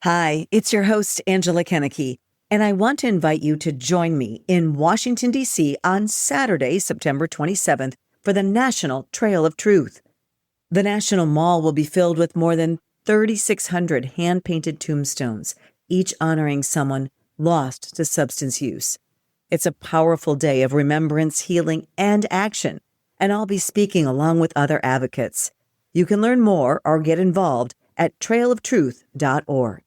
Hi, it's your host, Angela Kennecke, and I want to invite you to join me in Washington, D.C. on Saturday, September 27th for the National Trail of Truth. The National Mall will be filled with more than 3,600 hand-painted tombstones, each honoring someone lost to substance use. It's a powerful day of remembrance, healing, and action, and I'll be speaking along with other advocates. You can learn more or get involved at trailoftruth.org.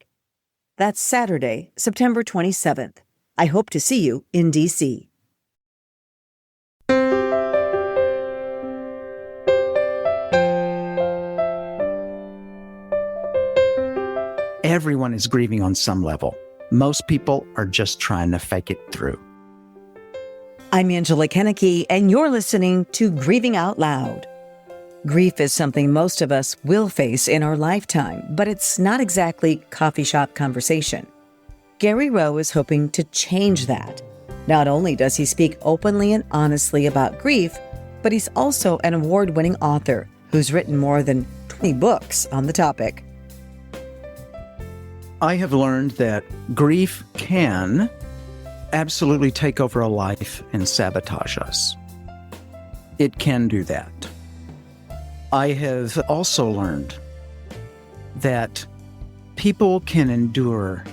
That's Saturday, September 27th. I hope to see you in D.C. Everyone is grieving on some level. Most people are just trying to fake it through. I'm Angela Kennecke, and you're listening to Grieving Out Loud. Grief is something most of us will face in our lifetime, but it's not exactly coffee shop conversation. Gary Rowe is hoping to change that. Not only does he speak openly and honestly about grief, but he's also an award-winning author who's written more than 20 books on the topic. I have learned that grief can absolutely take over a life and sabotage us. It can do that. I have also learned that people can endure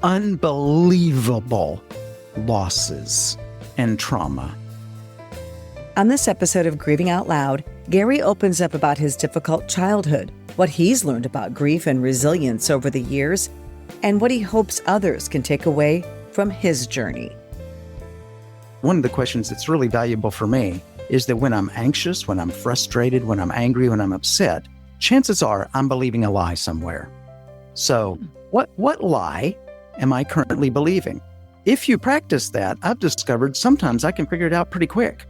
unbelievable losses and trauma. On this episode of Grieving Out Loud, Gary opens up about his difficult childhood, what he's learned about grief and resilience over the years, and what he hopes others can take away from his journey. One of the questions that's really valuable for me is that when I'm anxious, when I'm frustrated, when I'm angry, when I'm upset, chances are I'm believing a lie somewhere. So what lie am I currently believing? If you practice that, I've discovered sometimes I can figure it out pretty quick.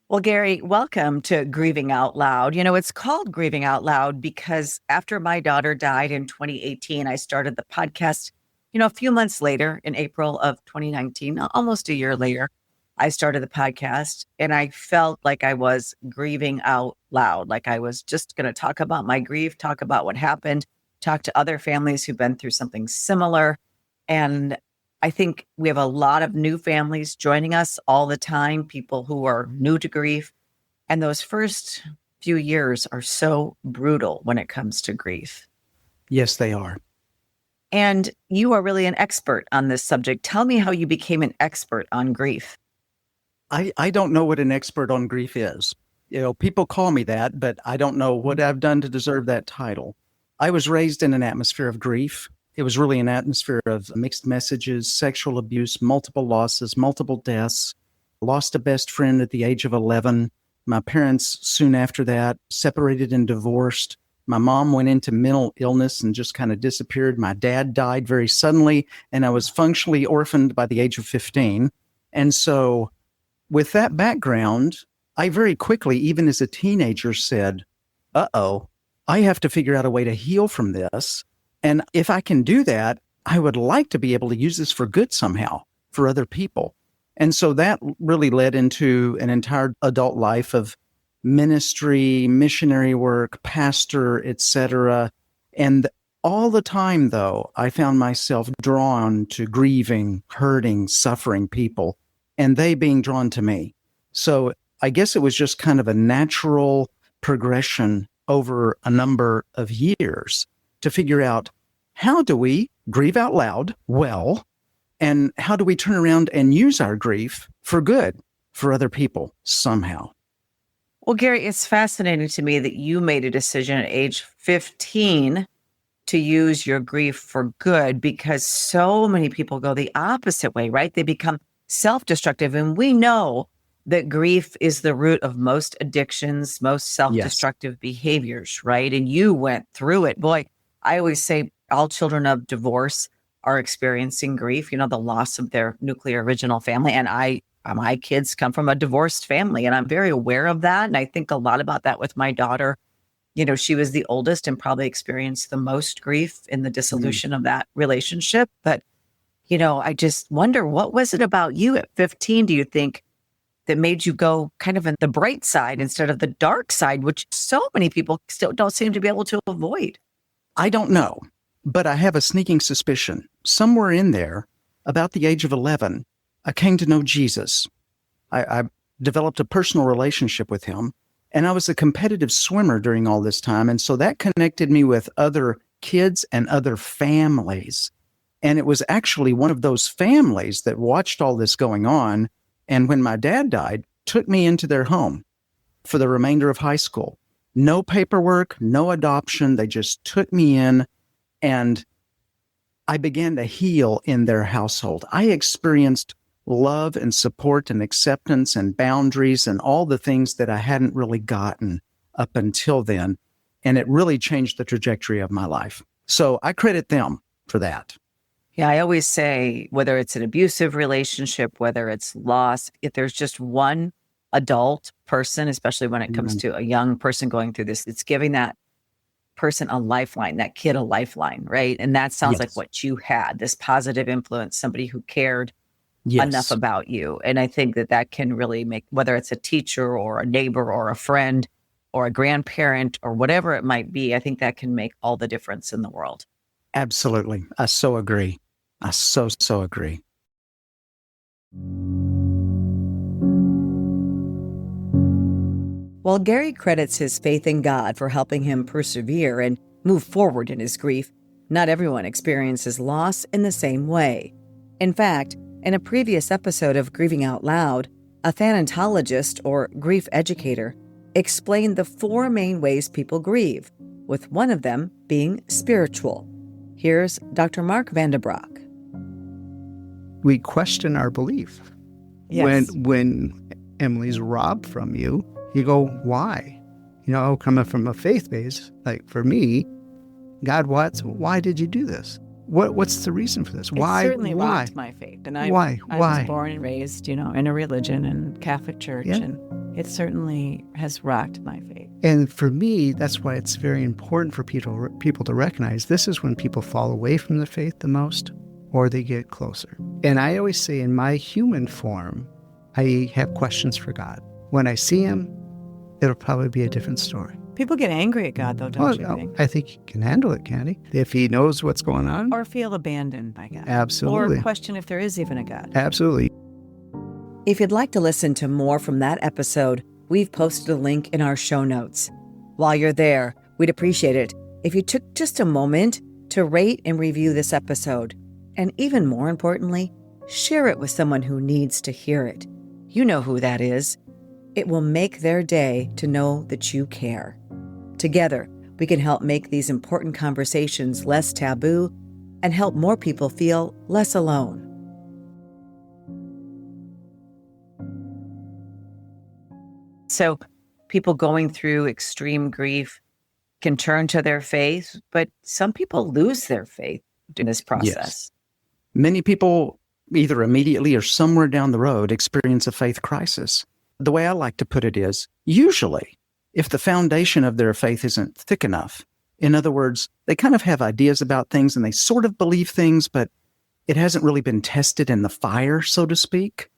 Well, Gary, welcome to Grieving Out Loud. You know, it's called Grieving Out Loud because after my daughter died in 2018, I started the podcast. A few months later, in April of 2019, almost a year later, I started the podcast and I felt like I was grieving out loud, like I was just going to talk about my grief, talk about what happened, talk to other families who've been through something similar. And I think we have a lot of new families joining us all the time, people who are new to grief. And those first few years are so brutal when it comes to grief. Yes, they are. And you are really an expert on this subject. Tell me how you became an expert on grief. I don't know what an expert on grief is. People call me that, but I don't know what I've done to deserve that title. I was raised in an atmosphere of grief. It was really an atmosphere of mixed messages, sexual abuse, multiple losses, multiple deaths. Lost a best friend at the age of 11. My parents, soon after that, separated and divorced. My mom went into mental illness and just kind of disappeared. My dad died very suddenly, and I was functionally orphaned by the age of 15. And so with that background, I very quickly, even as a teenager, said, I have to figure out a way to heal from this. And if I can do that, I would like to be able to use this for good somehow for other people. And so that really led into an entire adult life of ministry, missionary work, pastor, etc. And all the time, though, I found myself drawn to grieving, hurting, suffering people, and they being drawn to me. So I guess it was just kind of a natural progression over a number of years to figure out, how do we grieve out loud well, and how do we turn around and use our grief for good for other people somehow? Well, Gary, it's fascinating to me that you made a decision at age 15 to use your grief for good, because so many people go the opposite way, right? They become self-destructive. And we know that grief is the root of most addictions, most self-destructive behaviors, right? And you went through it. Boy, I always say all children of divorce are experiencing grief, the loss of their nuclear original family. And my kids come from a divorced family, and I'm very aware of that. And I think a lot about that with my daughter. She was the oldest and probably experienced the most grief in the dissolution of that relationship. But I just wonder, what was it about you at 15, do you think, that made you go kind of in the bright side instead of the dark side, which so many people still don't seem to be able to avoid? I don't know, but I have a sneaking suspicion. Somewhere in there, about the age of 11, I came to know Jesus. I developed a personal relationship with him, and I was a competitive swimmer during all this time. And so that connected me with other kids and other families. And it was actually one of those families that watched all this going on. And when my dad died, took me into their home for the remainder of high school. No paperwork, no adoption. They just took me in, and I began to heal in their household. I experienced love and support and acceptance and boundaries and all the things that I hadn't really gotten up until then. And it really changed the trajectory of my life. So I credit them for that. Yeah, I always say, whether it's an abusive relationship, whether it's loss, if there's just one adult person, especially when it comes to a young person going through this, it's giving that person a lifeline, that kid a lifeline, right? And that sounds like what you had, this positive influence, somebody who cared enough about you. And I think that can really make, whether it's a teacher or a neighbor or a friend or a grandparent or whatever it might be, I think that can make all the difference in the world. Absolutely. I so agree. I so agree. While Gary credits his faith in God for helping him persevere and move forward in his grief, not everyone experiences loss in the same way. In fact, in a previous episode of Grieving Out Loud, a thanatologist or grief educator explained the 4 main ways people grieve, with one of them being spiritual. Here's Dr. Mark Vandebroek. We question our belief. Yes. When Emily's robbed from you, you go, why? Coming from a faith base, like for me, God, why did you do this? What's the reason for this? Why? It certainly why? rocked my faith. And I Why? was born and raised, in a religion and Catholic church, and it certainly has rocked my faith. And for me, that's why it's very important for people to recognize this is when people fall away from the faith the most, or they get closer. And I always say, in my human form, I have questions for God. When I see him, it'll probably be a different story. People get angry at God, though, don't you think? I think he can handle it, can't he? If he knows what's going on. Or feel abandoned by God. Absolutely. Or question if there is even a God. Absolutely. If you'd like to listen to more from that episode, we've posted a link in our show notes. While you're there, we'd appreciate it if you took just a moment to rate and review this episode. And even more importantly, share it with someone who needs to hear it. You know who that is. It will make their day to know that you care. Together, we can help make these important conversations less taboo and help more people feel less alone. So, people going through extreme grief can turn to their faith, but some people lose their faith in this process. Yes. Many people, either immediately or somewhere down the road, experience a faith crisis. The way I like to put it is, usually, if the foundation of their faith isn't thick enough, in other words, they kind of have ideas about things and they sort of believe things, but it hasn't really been tested in the fire, so to speak,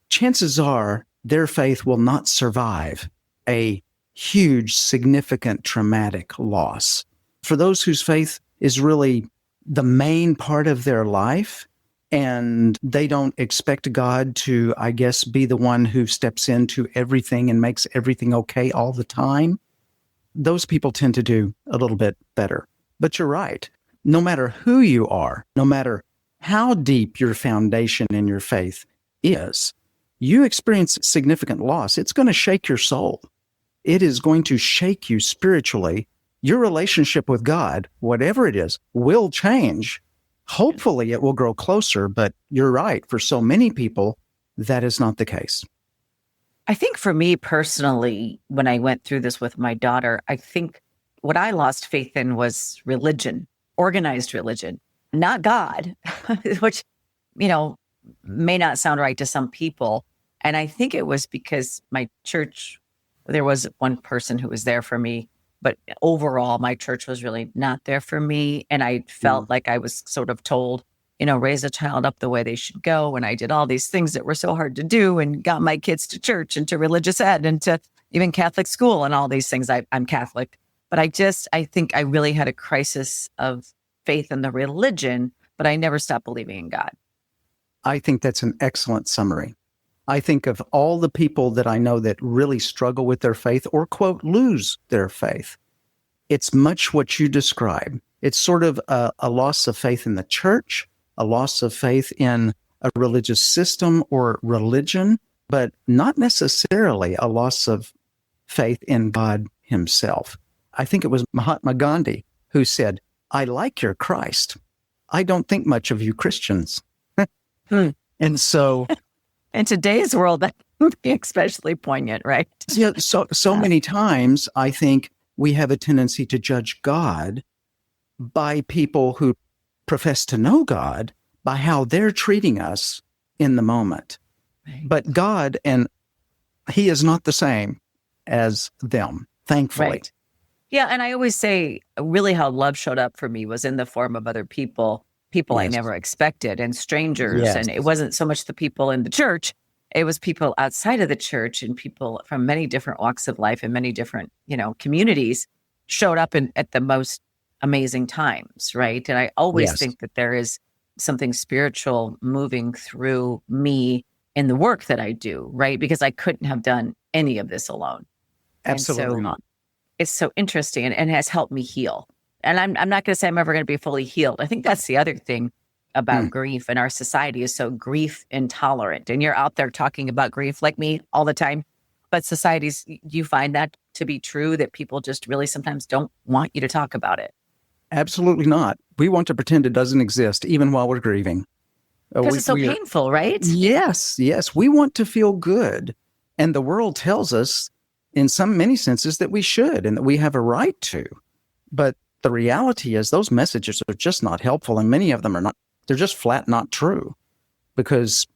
chances are their faith will not survive a huge, significant, traumatic loss. For those whose faith is really the main part of their life, and they don't expect God to, I guess, be the one who steps into everything and makes everything okay all the time, those people tend to do a little bit better. But you're right. No matter who you are, no matter how deep your foundation in your faith is, you experience significant loss. It's going to shake your soul. It is going to shake you spiritually. Your relationship with God, whatever it is, will change. Hopefully it will grow closer, but you're right. For so many people, that is not the case. I think for me personally, when I went through this with my daughter, I think what I lost faith in was religion, organized religion, not God, which, may not sound right to some people. And I think it was because my church, there was one person who was there for me, but overall, my church was really not there for me. And I felt like I was sort of told, raise a child up the way they should go. And I did all these things that were so hard to do and got my kids to church and to religious ed and to even Catholic school and all these things. I'm Catholic, but I think I really had a crisis of faith in the religion, but I never stopped believing in God. I think that's an excellent summary. I think of all the people that I know that really struggle with their faith or, quote, lose their faith. It's much what you describe. It's sort of a loss of faith in the church, a loss of faith in a religious system or religion, but not necessarily a loss of faith in God himself. I think it was Mahatma Gandhi who said, "I like your Christ. I don't think much of you Christians." And so in today's world, that would be especially poignant, right? Yeah, so many times I think we have a tendency to judge God by people who profess to know God by how they're treating us in the moment. Right. But God, and he is not the same as them, thankfully. Right. Yeah. And I always say really how love showed up for me was in the form of other people I Yes. never expected and strangers. Yes. And it wasn't so much the people in the church. It was people outside of the church and people from many different walks of life and many different, communities showed up at the most amazing times. Right. And I always Yes. think that there is something spiritual moving through me in the work that I do. Right. Because I couldn't have done any of this alone. Absolutely not. It's so interesting and has helped me heal. And I'm not going to say I'm ever going to be fully healed. I think that's the other thing about grief, and our society is so grief intolerant. And you're out there talking about grief like me all the time. But societies, do you find that to be true, that people just really sometimes don't want you to talk about it? Absolutely not. We want to pretend it doesn't exist, even while we're grieving. Because it's so painful, right? Yes. We want to feel good. And the world tells us, in many senses, that we should and that we have a right to. But the reality is those messages are just not helpful, and many of them are not. They're just flat not true, because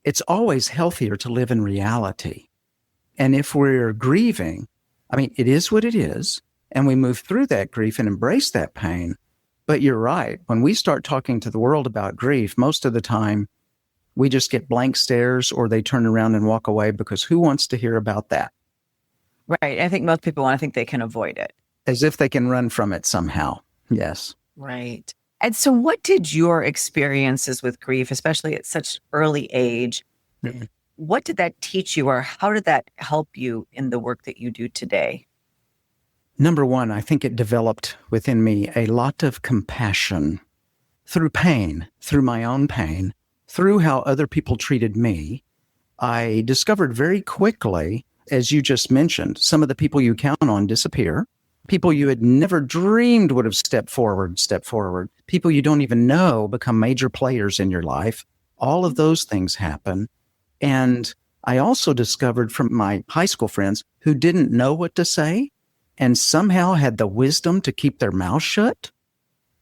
it's always healthier to live in reality. And if we're grieving, it is what it is, and we move through that grief and embrace that pain. But you're right. When we start talking to the world about grief, most of the time we just get blank stares, or they turn around and walk away, because who wants to hear about that? Right. I think most people want to think they can avoid it. As if they can run from it somehow. Yes. Right. And so what did your experiences with grief, especially at such early age, what did that teach you, or how did that help you in the work that you do today? Number one, I think it developed within me a lot of compassion through pain, through my own pain, through how other people treated me. I discovered very quickly, as you just mentioned, some of the people you count on disappear. People you had never dreamed would have stepped forward. People you don't even know become major players in your life. All of those things happen. And I also discovered from my high school friends who didn't know what to say and somehow had the wisdom to keep their mouth shut.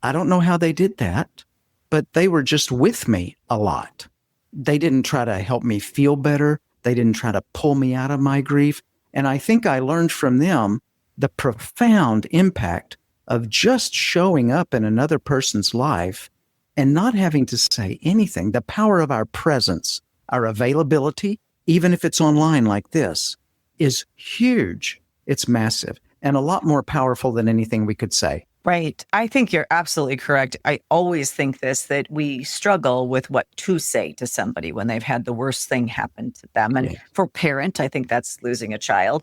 I don't know how they did that, but they were just with me a lot. They didn't try to help me feel better. They didn't try to pull me out of my grief. And I think I learned from them the profound impact of just showing up in another person's life and not having to say anything. The power of our presence, our availability, even if it's online like this, is huge. It's massive and a lot more powerful than anything we could say. Right. I think you're absolutely correct. I always think that we struggle with what to say to somebody when they've had the worst thing happen to them. And for parent, I think that's losing a child.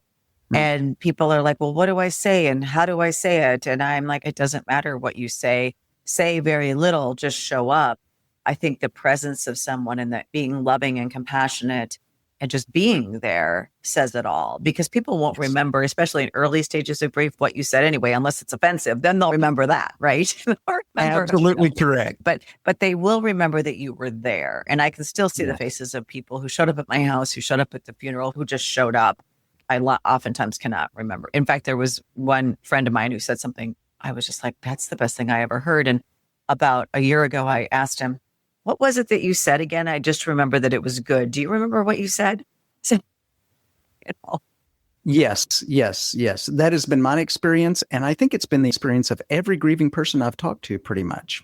And people are like, well, what do I say? And how do I say it? And I'm like, it doesn't matter what you say. Say very little, just show up. I think the presence of someone and that being loving and compassionate and just being there says it all, because people won't remember, especially in early stages of grief, what you said anyway, unless it's offensive. Then they'll remember that, right? Absolutely correct. But they will remember that you were there. And I can still see the faces of people who showed up at my house, who showed up at the funeral, who just showed up. I oftentimes cannot remember. In fact, there was one friend of mine who said something. I was just like, that's the best thing I ever heard. And about a year ago, I asked him, what was it that you said again? I just remember that it was good. Do you remember what you said? I said, Yes. That has been my experience. And I think it's been the experience of every grieving person I've talked to pretty much.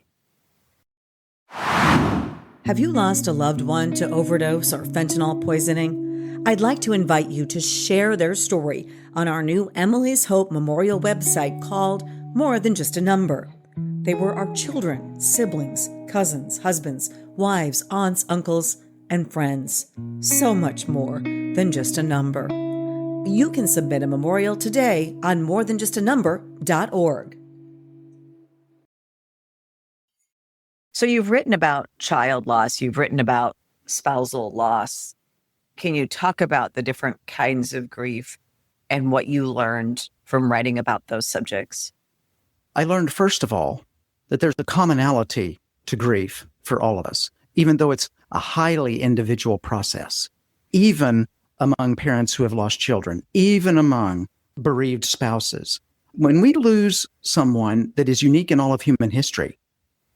Have you lost a loved one to overdose or fentanyl poisoning? I'd like to invite you to share their story on our new Emily's Hope Memorial website called More Than Just a Number. They were our children, siblings, cousins, husbands, wives, aunts, uncles, and friends. So much more than just a number. You can submit a memorial today on morethanjustanumber.org. So you've written about child loss, you've written about spousal loss. Can you talk about the different kinds of grief and what you learned from writing about those subjects? I learned, first of all, that there's a commonality to grief for all of us, even though it's a highly individual process, even among parents who have lost children, even among bereaved spouses. When we lose someone that is unique in all of human history,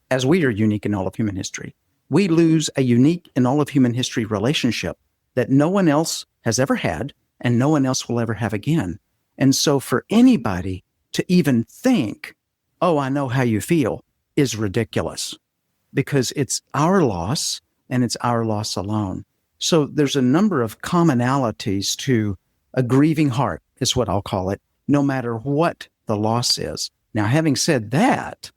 as we are unique in all of human history, we lose a unique in all of human history relationship that no one else has ever had and no one else will ever have again. And so for anybody to even think, oh, I know how you feel, is ridiculous, because it's our loss and it's our loss alone. So there's a number of commonalities to a grieving heart, is what I'll call it, no matter what the loss is. Now, having said that,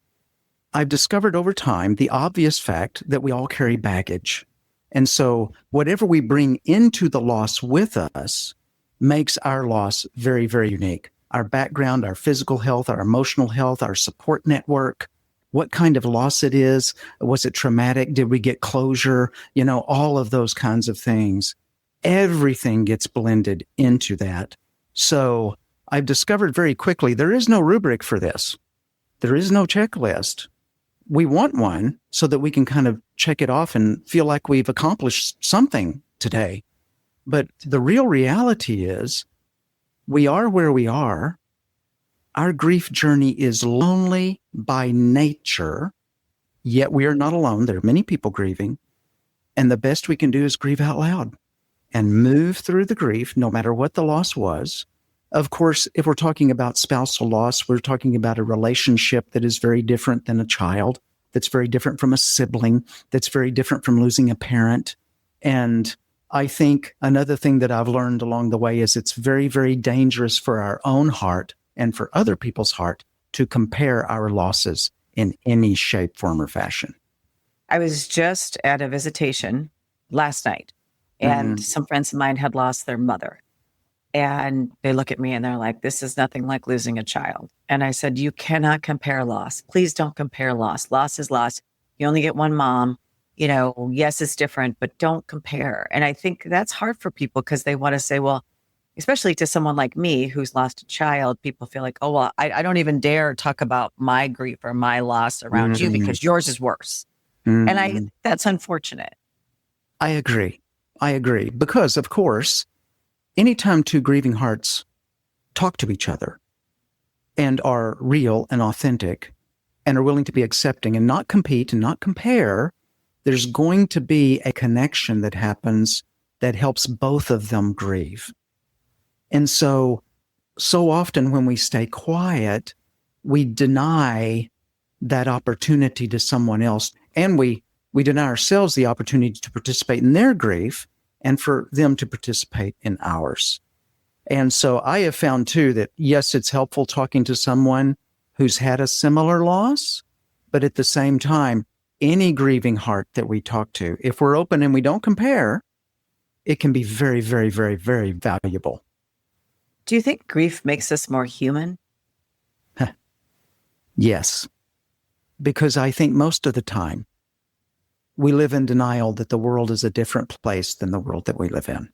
I've discovered over time the obvious fact that we all carry baggage. And so whatever we bring into the loss with us makes our loss very, very unique. Our background, our physical health, our emotional health, our support network, what kind of loss it is. Was it traumatic? Did we get closure? All of those kinds of things. Everything gets blended into that. So I've discovered very quickly there is no rubric for this. There is no checklist. We want one so that we can kind of check it off and feel like we've accomplished something today. But the real reality is we are where we are. Our grief journey is lonely by nature, yet we are not alone. There are many people grieving. And the best we can do is grieve out loud and move through the grief, no matter what the loss was. Of course, if we're talking about spousal loss, we're talking about a relationship that is very different than a child, that's very different from a sibling, that's very different from losing a parent. And I think another thing that I've learned along the way is it's very, very dangerous for our own heart and for other people's heart to compare our losses in any shape, form, or fashion. I was just at a visitation last night, and some friends of mine had lost their mother. And they look at me and they're like, this is nothing like losing a child. And I said, you cannot compare loss. Please don't compare loss. Loss is loss. You only get one mom. Yes, it's different, but don't compare. And I think that's hard for people because they want to say, well, especially to someone like me who's lost a child, people feel like, oh, well, I don't even dare talk about my grief or my loss around you because yours is worse. And that's unfortunate. I agree. Because, of course, anytime two grieving hearts talk to each other and are real and authentic and are willing to be accepting and not compete and not compare, there's going to be a connection that happens that helps both of them grieve. And so often when we stay quiet, we deny that opportunity to someone else, and we deny ourselves the opportunity to participate in their grief and for them to participate in ours. And so I have found too that, yes, it's helpful talking to someone who's had a similar loss, but at the same time, any grieving heart that we talk to, if we're open and we don't compare, it can be very, very, very, very valuable. Do you think grief makes us more human? Yes, because I think most of the time we live in denial that the world is a different place than the world that we live in.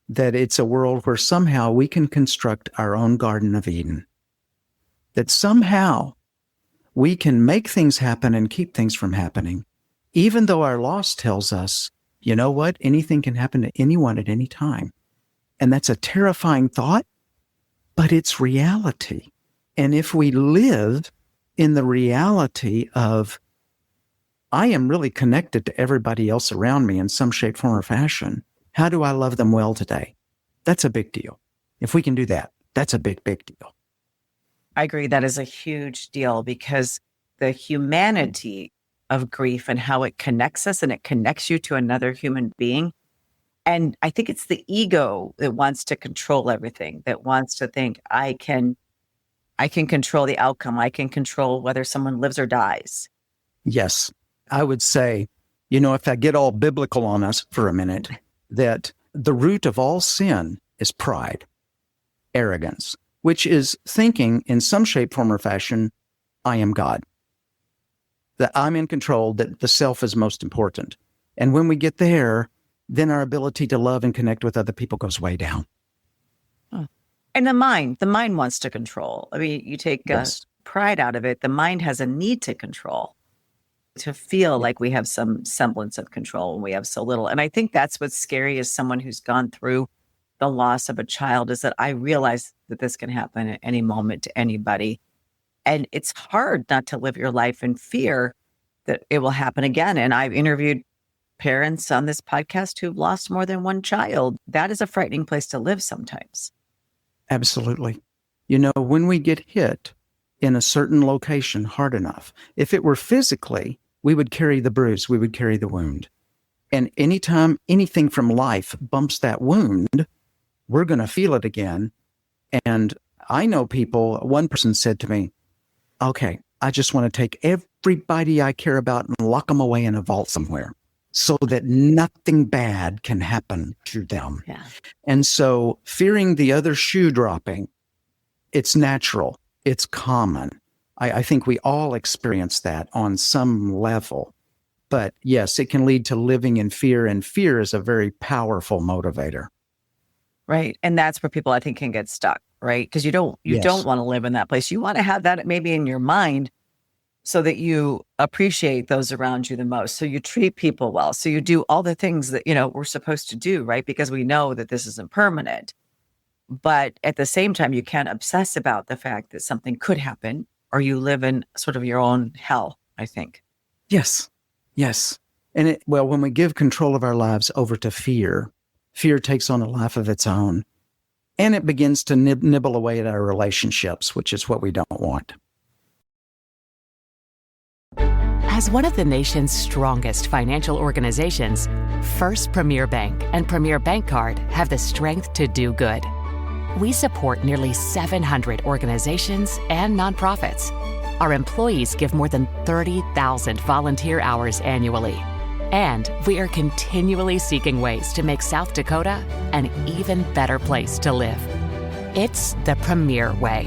That it's a world where somehow we can construct our own Garden of Eden. That somehow we can make things happen and keep things from happening, even though our loss tells us, you know what, anything can happen to anyone at any time. And that's a terrifying thought, but it's reality. And if we live in the reality of, I am really connected to everybody else around me in some shape, form, or fashion. How do I love them well today? That's a big deal. If we can do that, that's a big, big deal. I agree. That is a huge deal because the humanity of grief and how it connects us and it connects you to another human being. And I think it's the ego that wants to control everything, that wants to think I can control the outcome. I can control whether someone lives or dies. Yes. I would say, if I get all biblical on us for a minute, that the root of all sin is pride, arrogance, which is thinking in some shape, form, or fashion, I am God, that I'm in control, that the self is most important. And when we get there, then our ability to love and connect with other people goes way down. And the mind wants to control. I mean, you take Yes. pride out of it. The mind has a need to control, to feel like we have some semblance of control and we have so little. And I think that's what's scary as someone who's gone through the loss of a child, is that I realize that this can happen at any moment to anybody. And it's hard not to live your life in fear that it will happen again. And I've interviewed parents on this podcast who've lost more than one child. That is a frightening place to live sometimes. Absolutely. When we get hit in a certain location hard enough, if it were physically, we would carry the bruise, we would carry the wound. And anytime anything from life bumps that wound, we're going to feel it again. And I know people, one person said to me, okay, I just want to take everybody I care about and lock them away in a vault somewhere so that nothing bad can happen to them. Yeah. And so fearing the other shoe dropping, it's natural. It's common. I think we all experience that on some level. But yes, it can lead to living in fear, and fear is a very powerful motivator. Right. And that's where people, I think, can get stuck, right? Because you don't want to live in that place. You want to have that maybe in your mind so that you appreciate those around you the most. So you treat people well. So you do all the things that, we're supposed to do, right? Because we know that this isn't permanent. But at the same time, you can't obsess about the fact that something could happen, or you live in sort of your own hell, I think. Yes. Yes. And when we give control of our lives over to fear, fear takes on a life of its own. And it begins to nibble away at our relationships, which is what we don't want. As one of the nation's strongest financial organizations, First Premier Bank and Premier Bank Card have the strength to do good. We support nearly 700 organizations and nonprofits. Our employees give more than 30,000 volunteer hours annually. And we are continually seeking ways to make South Dakota an even better place to live. It's the Premier way.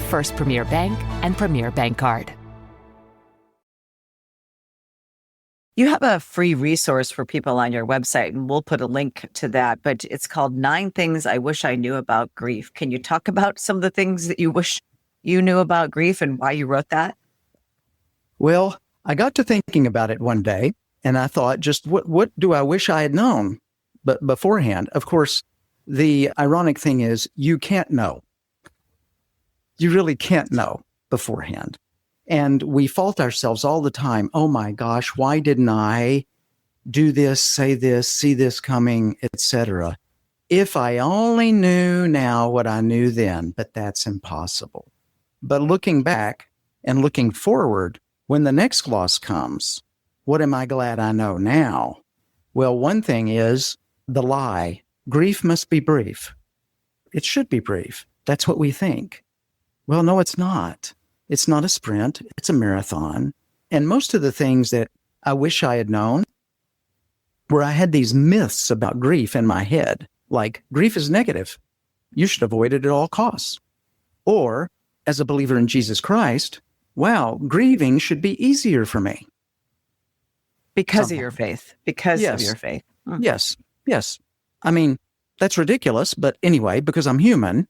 First Premier Bank and Premier Bank Card. You have a free resource for people on your website, and we'll put a link to that, but it's called 9 Things I Wish I Knew About Grief. Can you talk about some of the things that you wish you knew about grief and why you wrote that? Well, I got to thinking about it one day, and I thought, just what do I wish I had known? But beforehand, of course, the ironic thing is you can't know. You really can't know beforehand. And we fault ourselves all the time. Oh my gosh, why didn't I do this, say this, see this coming, etc.? If I only knew now what I knew then, but that's impossible. But looking back and looking forward, when the next loss comes, what am I glad I know now? Well, one thing is the lie. Grief must be brief. It should be brief. That's what we think. Well, no, it's not. It's not a sprint. It's a marathon. And most of the things that I wish I had known, where I had these myths about grief in my head, like grief is negative. You should avoid it at all costs. Or, as a believer in Jesus Christ, wow, grieving should be easier for me. Because of your faith. Because of Yes. your faith. Yes. I mean, that's ridiculous, but anyway, because I'm human,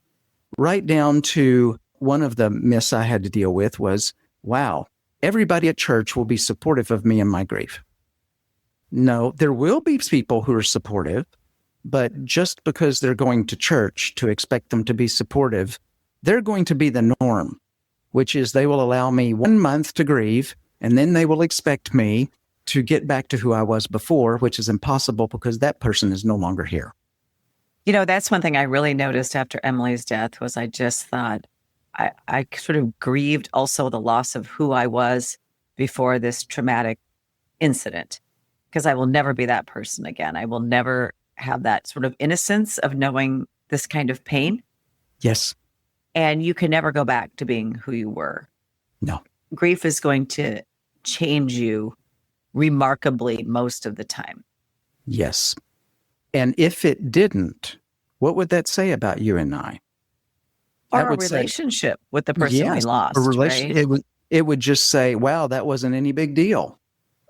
right down to one of the myths I had to deal with was, wow, everybody at church will be supportive of me in my grief. No, there will be people who are supportive, but just because they're going to church to expect them to be supportive, they're going to be the norm, which is they will allow me 1 month to grieve, and then they will expect me to get back to who I was before, which is impossible because that person is no longer here. That's one thing I really noticed after Emily's death was I just thought I sort of grieved also the loss of who I was before this traumatic incident, because I will never be that person again. I will never have that sort of innocence of knowing this kind of pain. Yes. And you can never go back to being who you were. No. Grief is going to change you remarkably most of the time. Yes. And if it didn't, what would that say about you and I? Or That a would say- relationship with the person we Yes, lost, a relation. right? It would just say, wow, that wasn't any big deal.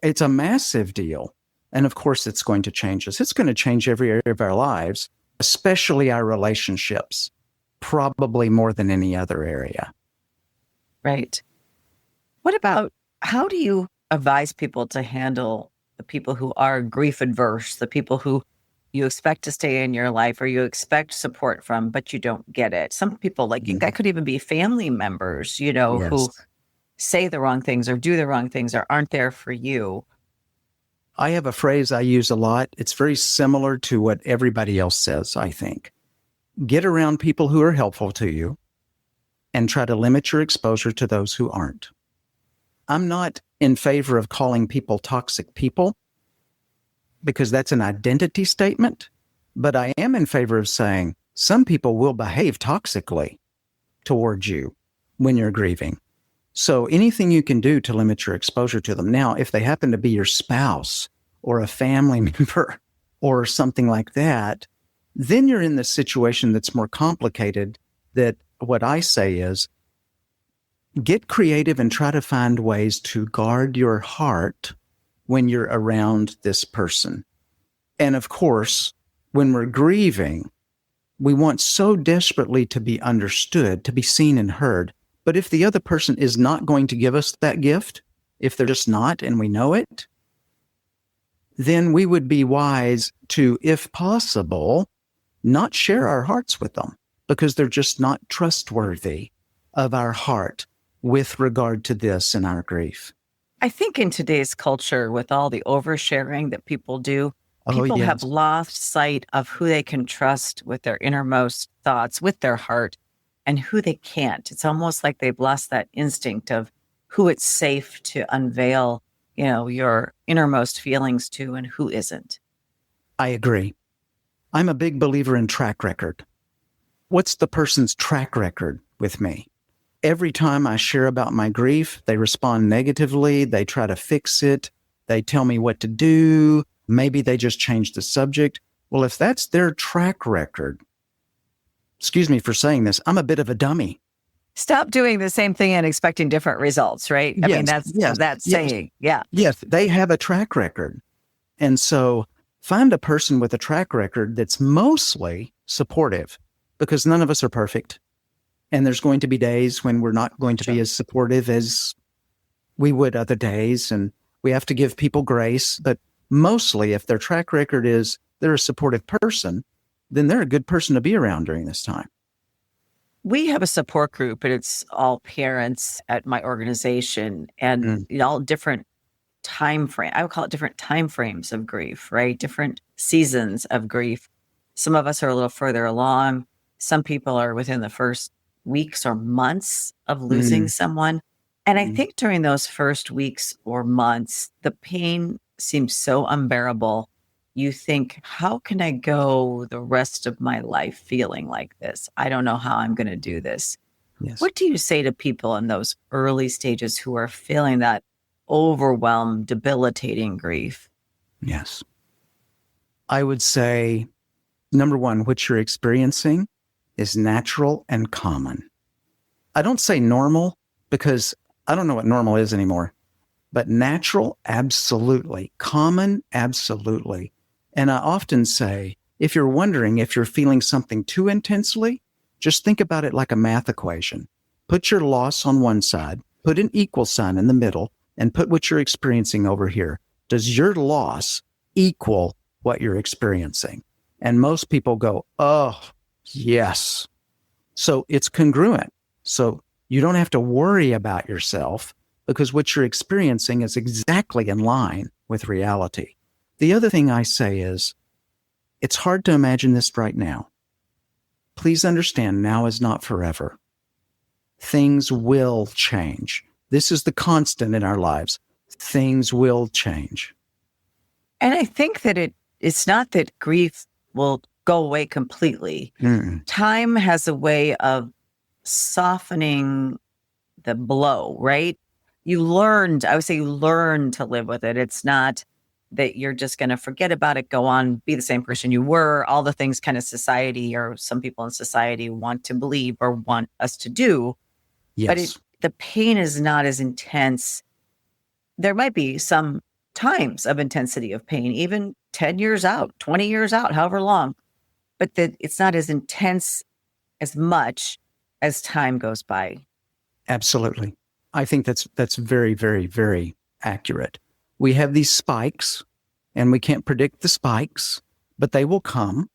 It's a massive deal. And of course, it's going to change us. It's going to change every area of our lives, especially our relationships, probably more than any other area. Right. What about, how do you advise people to handle the people who are grief adverse, the people who you expect to stay in your life or you expect support from, but you don't get it? Some people, like that could even be family members, who Yes. say the wrong things or do the wrong things or aren't there for you. I have a phrase I use a lot. It's very similar to what everybody else says, I think. Get around people who are helpful to you and try to limit your exposure to those who aren't. I'm not in favor of calling people toxic people because that's an identity statement, but I am in favor of saying some people will behave toxically towards you when you're grieving. So anything you can do to limit your exposure to them. Now, if they happen to be your spouse or a family member or something like that, then you're in this situation that's more complicated. That what I say is get creative and try to find ways to guard your heart when you're around this person. And of course, when we're grieving, we want so desperately to be understood, to be seen and heard. But if the other person is not going to give us that gift, if they're just not, and we know it, then we would be wise to, if possible, not share our hearts with them because they're just not trustworthy of our heart with regard to this and our grief. I think in today's culture, with all the oversharing that people do, people yes. have lost sight of who they can trust with their innermost thoughts, with their heart, and who they can't. It's almost like they've lost that instinct of who it's safe to unveil, your innermost feelings to and who isn't. I agree. I'm a big believer in track record. What's the person's track record with me? Every time I share about my grief, they respond negatively. They try to fix it. They tell me what to do. Maybe they just change the subject. Well, if that's their track record, excuse me for saying this, I'm a bit of a dummy. Stop doing the same thing and expecting different results, right? I mean, that's saying, yeah. Yes, they have a track record. And so find a person with a track record that's mostly supportive, because none of us are perfect. And there's going to be days when we're not going to be as supportive as we would other days. And we have to give people grace. But mostly, if their track record is they're a supportive person, then they're a good person to be around during this time. We have a support group, and it's all parents at my organization, and all different time frame. I would call it different time frames of grief, right? Different seasons of grief. Some of us are a little further along. Some people are within the first weeks or months of losing someone. And I think during those first weeks or months, the pain seems so unbearable. You think, how can I go the rest of my life feeling like this? I don't know how I'm going to do this. Yes. What do you say to people in those early stages who are feeling that overwhelmed, debilitating grief? Yes. I would say, number one, what you're experiencing is natural and common. I don't say normal because I don't know what normal is anymore, but natural, absolutely. Common, absolutely. And I often say, if you're wondering if you're feeling something too intensely, just think about it like a math equation. Put your loss on one side, put an equal sign in the middle, and put what you're experiencing over here. Does your loss equal what you're experiencing? And most people go, oh, yes. So it's congruent. So you don't have to worry about yourself because what you're experiencing is exactly in line with reality. The other thing I say is, it's hard to imagine this right now. Please understand, now is not forever. Things will change. This is the constant in our lives. Things will change. And I think that it's not that grief will go away completely. Time has a way of softening the blow, right? I would say you learn to live with it. It's not that you're just going to forget about it, go on, be the same person you were, all the things kind of society or some people in society want to believe or want us to do. Yes. But the pain is not as intense. There might be some times of intensity of pain, even 10 years out, 20 years out, however long, but that it's not as intense as much as time goes by. Absolutely. I think that's very, very, very accurate. We have these spikes, and we can't predict the spikes, but they will come.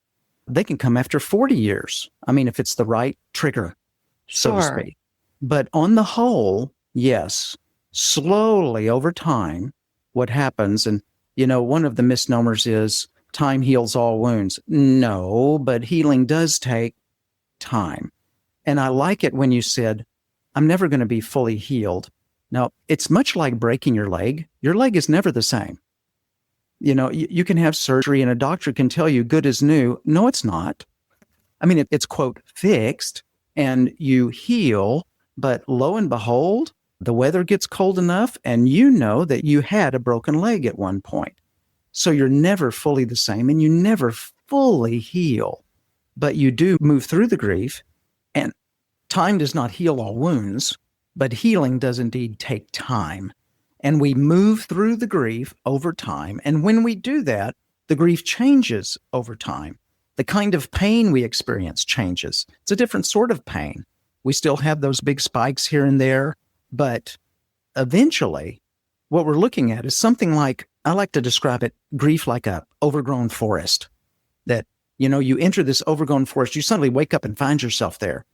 They can come after 40 years. I mean, if it's the right trigger, so to speak. But on the whole, yes, slowly over time, what happens, and, one of the misnomers is time heals all wounds. No, but healing does take time. And I like it when you said, I'm never going to be fully healed. Now, it's much like breaking your leg. Your leg is never the same. You can have surgery and a doctor can tell you good as new. No, it's not. I mean, it's, quote, fixed and you heal, but lo and behold, the weather gets cold enough and you know that you had a broken leg at one point. So you're never fully the same and you never fully heal, but you do move through the grief. And time does not heal all wounds, but healing does indeed take time. And we move through the grief over time. And when we do that, the grief changes over time. The kind of pain we experience changes. It's a different sort of pain. We still have those big spikes here and there, but eventually what we're looking at is something like, I like to describe it, grief like a overgrown forest. That, you enter this overgrown forest, you suddenly wake up and find yourself there.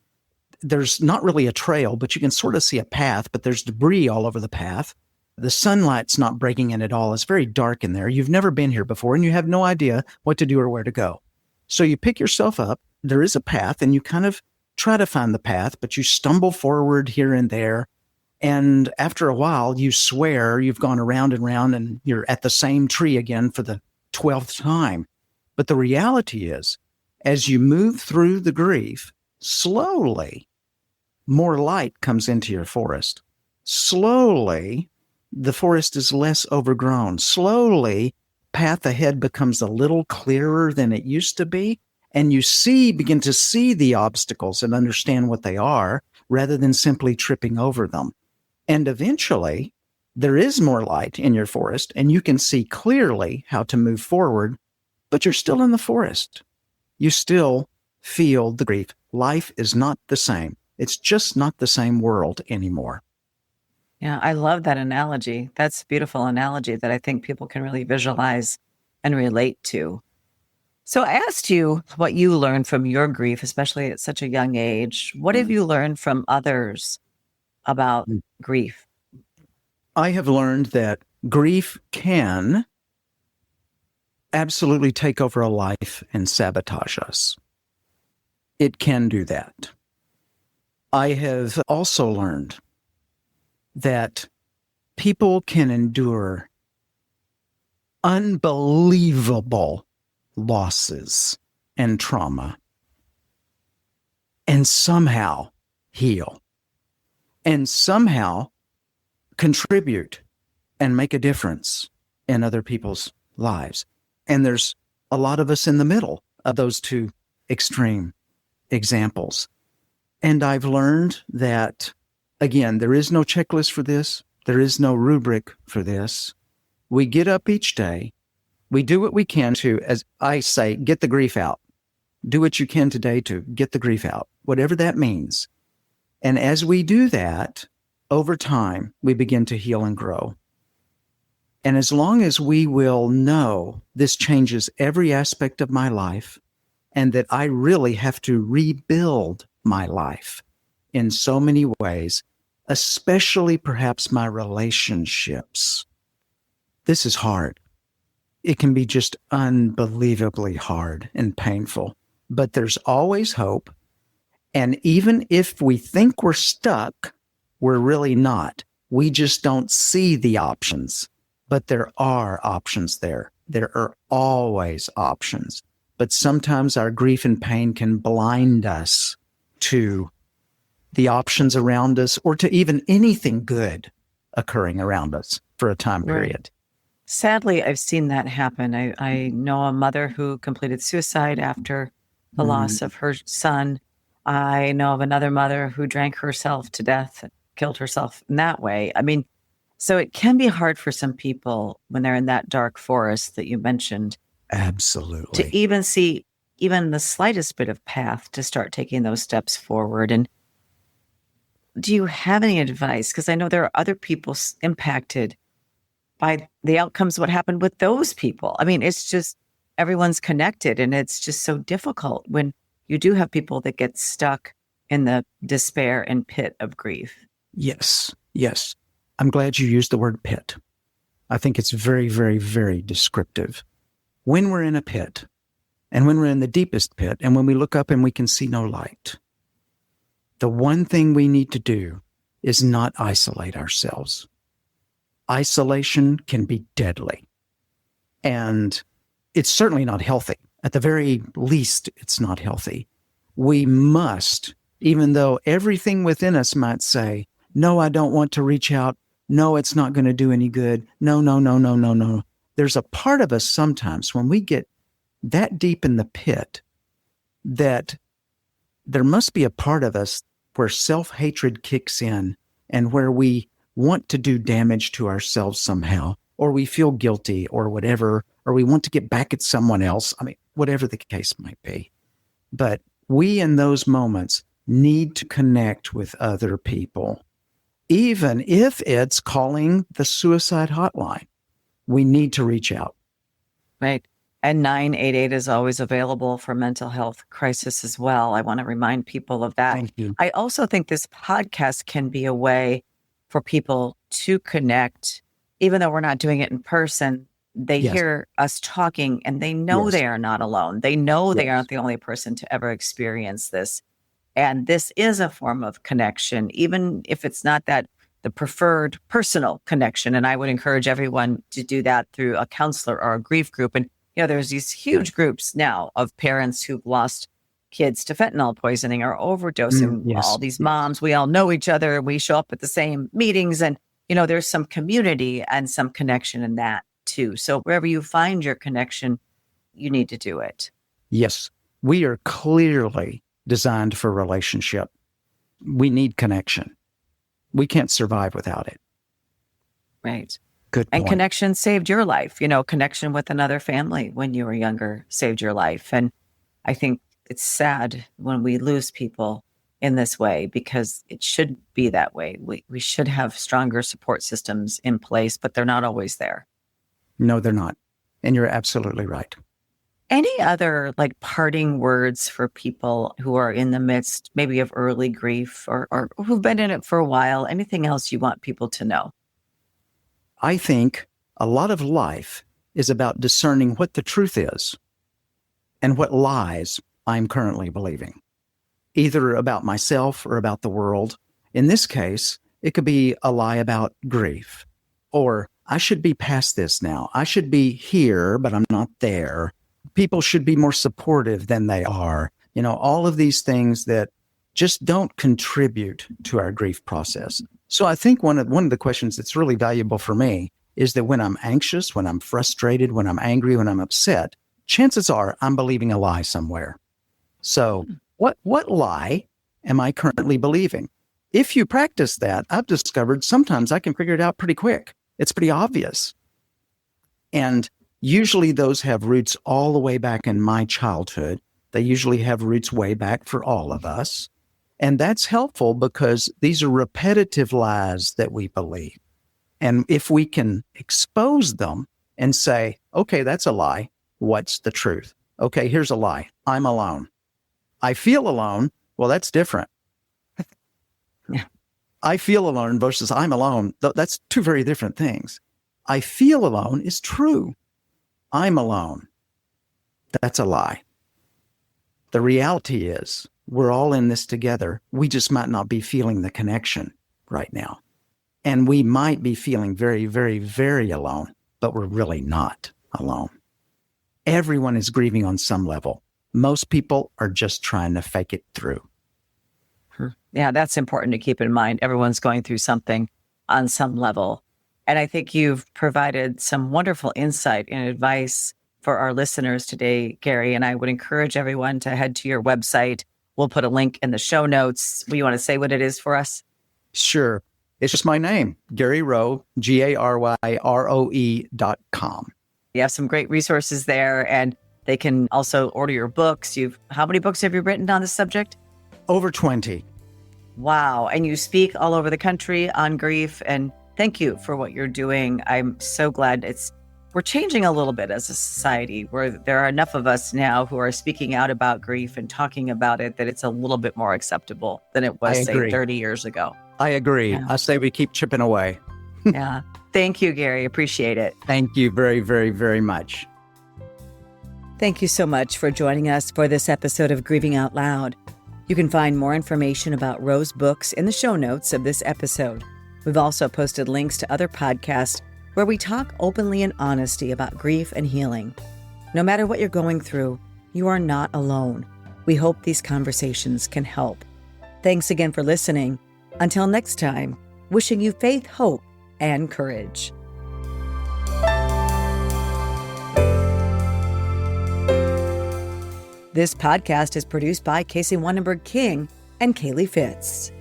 There's not really a trail, but you can sort of see a path, but there's debris all over the path. The sunlight's not breaking in at all. It's very dark in there. You've never been here before, and you have no idea what to do or where to go. So you pick yourself up. There is a path, and you kind of try to find the path, but you stumble forward here and there. And after a while, you swear you've gone around and round, and you're at the same tree again for the 12th time. But the reality is, as you move through the grief, slowly, more light comes into your forest. Slowly, the forest is less overgrown. Slowly, path ahead becomes a little clearer than it used to be. And you begin to see the obstacles and understand what they are rather than simply tripping over them. And eventually, there is more light in your forest and you can see clearly how to move forward, but you're still in the forest. You still feel the grief. Life is not the same. It's just not the same world anymore. Yeah, I love that analogy. That's a beautiful analogy that I think people can really visualize and relate to. So I asked you what you learned from your grief, especially at such a young age. What have you learned from others about grief? I have learned that grief can absolutely take over a life and sabotage us. It can do that. I have also learned that people can endure unbelievable losses and trauma and somehow heal and somehow contribute and make a difference in other people's lives. And there's a lot of us in the middle of those two extreme examples. And I've learned that, again, there is no checklist for this. There is no rubric for this. We get up each day. We do what we can to, as I say, get the grief out. Do what you can today to get the grief out, whatever that means. And as we do that, over time, we begin to heal and grow. And as long as we will know this changes every aspect of my life and that I really have to rebuild my life in so many ways, especially perhaps my relationships. This is hard. It can be just unbelievably hard and painful, but there's always hope. And even if we think we're stuck, we're really not. We just don't see the options, but there are options there. There are always options. But sometimes our grief and pain can blind us to the options around us or to even anything good occurring around us for a time period. Right. Sadly, I've seen that happen. I know a mother who completed suicide after the loss of her son. I know of another mother who drank herself to death, killed herself in that way. I mean, so it can be hard for some people when they're in that dark forest that you mentioned Absolutely. to even see even the slightest bit of path to start taking those steps forward. And do you have any advice? Because I know there are other people impacted by the outcomes, what happened with those people. I mean, it's just everyone's connected, and it's just so difficult when you do have people that get stuck in the despair and pit of grief. Yes. Yes. I'm glad you used the word pit. I think it's very, very, very descriptive. When we're in a pit, and when we're in the deepest pit, and when we look up and we can see no light, the one thing we need to do is not isolate ourselves. Isolation can be deadly. And it's certainly not healthy. At the very least, it's not healthy. We must, even though everything within us might say, no, I don't want to reach out. No, it's not going to do any good. No, no, no, no, no, no. There's a part of us sometimes when we get that deep in the pit that there must be a part of us where self-hatred kicks in and where we want to do damage to ourselves somehow, or we feel guilty or whatever, or we want to get back at someone else. I mean, whatever the case might be. But we in those moments need to connect with other people, even if it's calling the suicide hotline. We need to reach out. Right. And 988 is always available for mental health crisis as well. I want to remind people of that. Thank you. I also think this podcast can be a way for people to connect, even though we're not doing it in person. They Yes. hear us talking and they know Yes. they are not alone. They know they Yes. aren't the only person to ever experience this. And this is a form of connection, even if it's not the preferred personal connection. And I would encourage everyone to do that through a counselor or a grief group. And, there's these huge groups now of parents who've lost kids to fentanyl poisoning or overdosing. Yes. All these moms, we all know each other. We show up at the same meetings and, there's some community and some connection in that too. So wherever you find your connection, you need to do it. Yes. We are clearly designed for relationship. We need connection. We can't survive without it. Right. Good point. And connection saved your life. Connection with another family when you were younger saved your life. And I think it's sad when we lose people in this way because it should be that way. We should have stronger support systems in place, but they're not always there. No, they're not. And you're absolutely right. Any other parting words for people who are in the midst maybe of early grief or who've been in it for a while? Anything else you want people to know? I think a lot of life is about discerning what the truth is and what lies I'm currently believing, either about myself or about the world. In this case, it could be a lie about grief, or I should be past this now. I should be here, but I'm not there. People should be more supportive than they are. All of these things that just don't contribute to our grief process. So I think one of the questions that's really valuable for me is that when I'm anxious, when I'm frustrated, when I'm angry, when I'm upset, chances are I'm believing a lie somewhere. So what lie am I currently believing? If you practice that, I've discovered sometimes I can figure it out pretty quick. It's pretty obvious. And usually those have roots all the way back in my childhood. They usually have roots way back for all of us. And that's helpful because these are repetitive lies that we believe. And if we can expose them and say, okay, that's a lie. What's the truth? Okay, here's a lie. I'm alone. I feel alone. Well, that's different. Yeah. I feel alone versus I'm alone. That's two very different things. I feel alone is true. I'm alone. That's a lie. The reality is we're all in this together. We just might not be feeling the connection right now. And we might be feeling very, very, very alone, but we're really not alone. Everyone is grieving on some level. Most people are just trying to fake it through. Yeah, that's important to keep in mind. Everyone's going through something on some level. And I think you've provided some wonderful insight and advice for our listeners today, Gary. And I would encourage everyone to head to your website. We'll put a link in the show notes. You want to say what it is for us? Sure. It's just my name, Gary Rowe, GaryRoe.com. You have some great resources there, and they can also order your books. How many books have you written on this subject? Over 20. Wow. And you speak all over the country on grief. And thank you for what you're doing. I'm so glad we're changing a little bit as a society, where there are enough of us now who are speaking out about grief and talking about it that it's a little bit more acceptable than it was, say, 30 years ago. I agree. Yeah. I say we keep chipping away. Yeah. Thank you, Gary. Appreciate it. Thank you very, very, very much. Thank you so much for joining us for this episode of Grieving Out Loud. You can find more information about Rowe's books in the show notes of this episode. We've also posted links to other podcasts where we talk openly and honestly about grief and healing. No matter what you're going through, you are not alone. We hope these conversations can help. Thanks again for listening. Until next time, wishing you faith, hope, and courage. This podcast is produced by Casey Wannenberg King and Kaylee Fitz.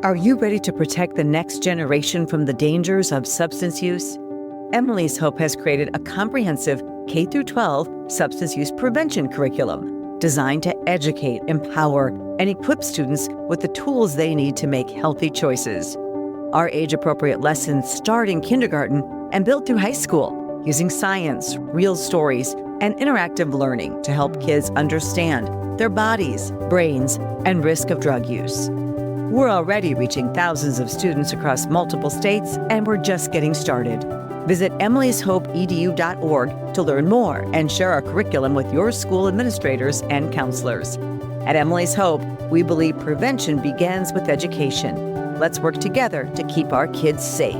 Are you ready to protect the next generation from the dangers of substance use? Emily's Hope has created a comprehensive K-12 substance use prevention curriculum designed to educate, empower, and equip students with the tools they need to make healthy choices. Our age-appropriate lessons start in kindergarten and build through high school, using science, real stories, and interactive learning to help kids understand their bodies, brains, and risk of drug use. We're already reaching thousands of students across multiple states, and we're just getting started. Visit emilyshopeedu.org to learn more and share our curriculum with your school administrators and counselors. At Emily's Hope, we believe prevention begins with education. Let's work together to keep our kids safe.